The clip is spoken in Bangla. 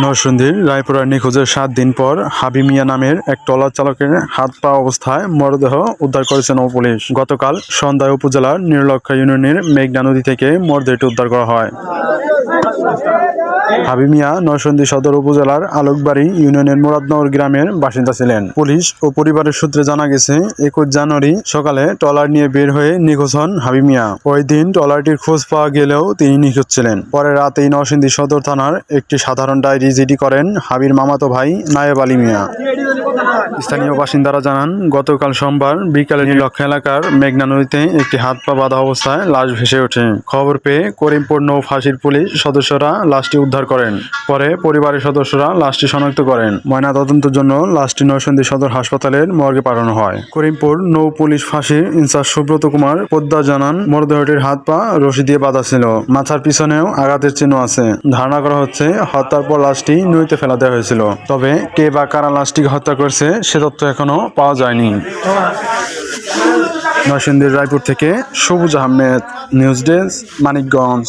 নরসিংদীর রায়পুরার নিখোঁজের 7 দিন পর হাবি মিয়া নামের এক ট্রলার চালকের হাত পা অবস্থায় মরদেহ উদ্ধার করেছে নৌপুলিশ। গতকাল সন্ধ্যায় উপজেলার নীললক্ষা ইউনিয়নের মেঘনা নদী থেকে মরদেহটি উদ্ধার করা হয়। হাবি মিয়া নরসিংদী সদর উপজেলার আলোকবাড়ি ইউনিয়নের মুরাদনগর গ্রামের বাসিন্দা ছিলেন। পুলিশ ও পরিবারের সূত্রে জানা গেছে, 21 জানুয়ারি সকালে ট্রলার নিয়ে বের হয়ে নিখোঁজ হন হাবি মিয়া। ওই দিন ট্রলারটির খোঁজ পাওয়া গেলেও তিনি নিখোঁজ ছিলেন। পরে রাতেই নরসিংদী সদর থানার একটি সাধারণ ডায়েরি জিডি করেন হাবির মামাতো ভাই নায়েব আলী মিয়া। স্থানীয় বাসিন্দারা জানান, গতকাল সোমবার বিকালে নীললক্ষা এলাকার মেঘনা নদীতে একটি হাত পা বাঁধা অবস্থায় লাশ ভেসে ওঠে। খবর পেয়ে করিমপুর নৌ ফাঁসির পুলিশ সদস্যরা লাশটি উদ্ধার করেন। পরে পরিবারের সদস্যরা লাশটি শনাক্ত করেন। ময়নাতদন্তের জন্য লাশটি নরসিংদী সদর হাসপাতালের মর্গে পাঠানো হয়। করিমপুর নৌ পুলিশ ফাঁসির ইনচার্জ সুব্রত কুমার পোদ্দার জানান, মরদেহটির হাত পা রশি দিয়ে বাঁধা ছিল। মাথার পিছনেও আঘাতের চিহ্ন আছে। ধারণা করা হচ্ছে হত্যার পর লাশটি নদীতে ফেলা দেওয়া হয়েছিল। তবে কে বা কারা লাশটিকে হত্যা করেছে সে তথ্য এখনো পাওয়া যায়নি। নরসিংদীর রায়পুর থেকে সবুজ আহমেদ, নিউজ ডেস্ক, মানিকগঞ্জ।